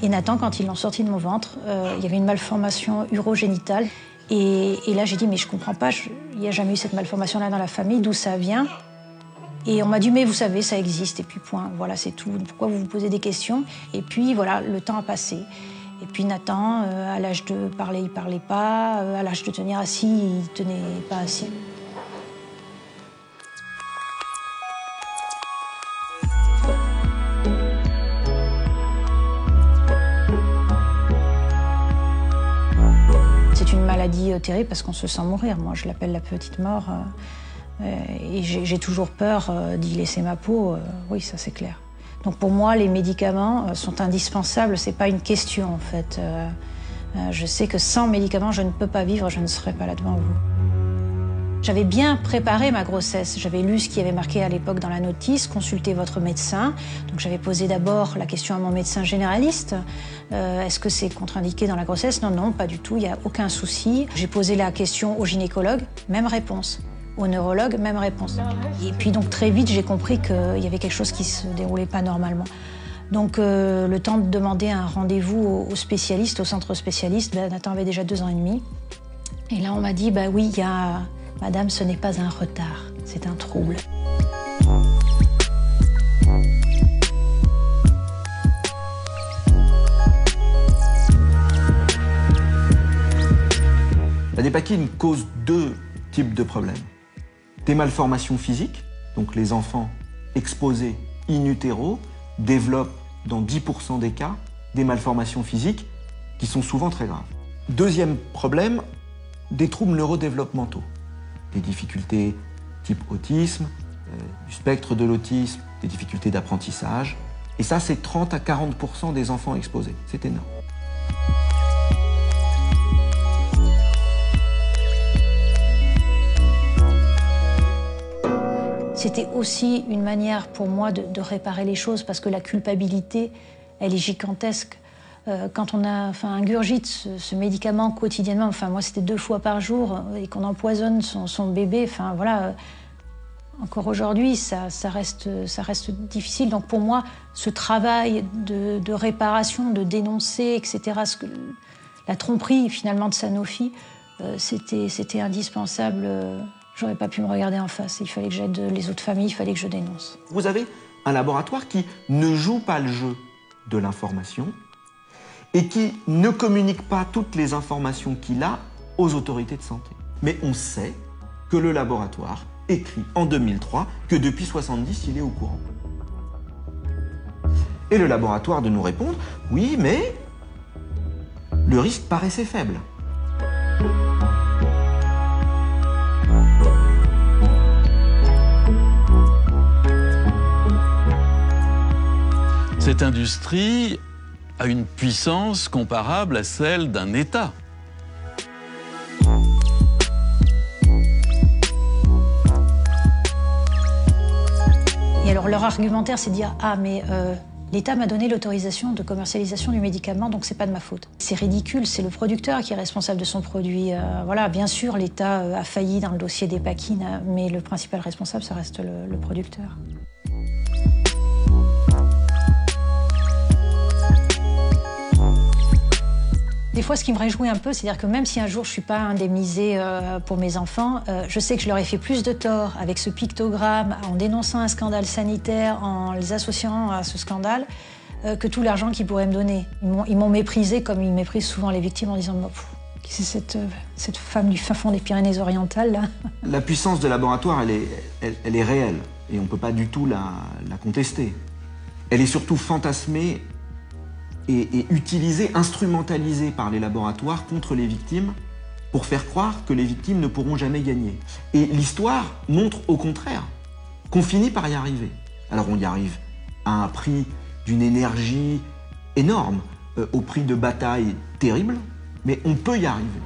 Et Nathan, quand ils l'ont sorti de mon ventre, il y avait une malformation urogénitale. Et là, j'ai dit, mais je comprends pas, il n'y a jamais eu cette malformation-là dans la famille, d'où ça vient? Et on m'a dit, mais vous savez, ça existe, et puis point, voilà, c'est tout. Pourquoi vous vous posez des questions? Et puis voilà, le temps a passé. Et puis Nathan, à l'âge de parler, il parlait pas, à l'âge de tenir assis, il tenait pas assis. C'est une maladie terrible parce qu'on se sent mourir. Moi, je l'appelle la petite mort. Et j'ai toujours peur d'y laisser ma peau. Oui, ça c'est clair. Donc pour moi, les médicaments sont indispensables. C'est pas une question en fait. Je sais que sans médicaments, je ne peux pas vivre. Je ne serai pas là devant vous. J'avais bien préparé ma grossesse. J'avais lu ce qui avait marqué à l'époque dans la notice, consultez votre médecin. Donc j'avais posé d'abord la question à mon médecin généraliste. Est-ce que c'est contre-indiqué dans la grossesse? Non, non, pas du tout, il n'y a aucun souci. J'ai posé la question au gynécologue, même réponse. Au neurologue, même réponse. Et puis donc très vite, j'ai compris qu'il y avait quelque chose qui ne se déroulait pas normalement. Donc le temps de demander un rendez-vous au spécialiste, au centre spécialiste, Nathan avait déjà 2 ans et demi. Et là, on m'a dit, bah oui, madame, ce n'est pas un retard, c'est un trouble. La dépakine cause 2 types de problèmes. Des malformations physiques, donc les enfants exposés in utero développent dans 10% des cas des malformations physiques qui sont souvent très graves. Deuxième problème, des troubles neurodéveloppementaux. Des difficultés type autisme, du spectre de l'autisme, des difficultés d'apprentissage. Et ça, c'est 30 à 40% des enfants exposés. C'est énorme. C'était aussi une manière pour moi de réparer les choses parce que la culpabilité, elle est gigantesque. Quand on ingurgite ce médicament quotidiennement, moi c'était 2 fois par jour, et qu'on empoisonne son bébé, voilà, encore aujourd'hui, ça reste difficile. Donc pour moi, ce travail de réparation, de dénoncer, etc., la tromperie finalement de Sanofi, c'était indispensable. J'aurais pas pu me regarder en face. Il fallait que j'aide les autres familles, il fallait que je dénonce. Vous avez un laboratoire qui ne joue pas le jeu de l'information et qui ne communique pas toutes les informations qu'il a aux autorités de santé. Mais on sait que le laboratoire écrit en 2003 que depuis 70, il est au courant. Et le laboratoire de nous répondre, oui, mais le risque paraissait faible. Cette industrie a une puissance comparable à celle d'un État. Et alors leur argumentaire, c'est de dire « Ah, mais l'État m'a donné l'autorisation de commercialisation du médicament, donc c'est pas de ma faute. » C'est ridicule, c'est le producteur qui est responsable de son produit. Voilà, bien sûr, l'État a failli dans le dossier dépakine, mais le principal responsable, ça reste le producteur. Des fois, ce qui me réjouit un peu, c'est-à-dire que même si un jour je ne suis pas indemnisée pour mes enfants, je sais que je leur ai fait plus de tort avec ce pictogramme, en dénonçant un scandale sanitaire, en les associant à ce scandale, que tout l'argent qu'ils pourraient me donner. Ils m'ont méprisée comme ils méprisent souvent les victimes en disant « qui c'est cette femme du fin fond des Pyrénées-Orientales là ?» La puissance de laboratoire, elle est réelle et on ne peut pas du tout la contester. Elle est surtout fantasmée et utilisée, instrumentalisée par les laboratoires contre les victimes pour faire croire que les victimes ne pourront jamais gagner. Et l'histoire montre au contraire qu'on finit par y arriver. Alors on y arrive à un prix d'une énergie énorme, au prix de batailles terribles, mais on peut y arriver.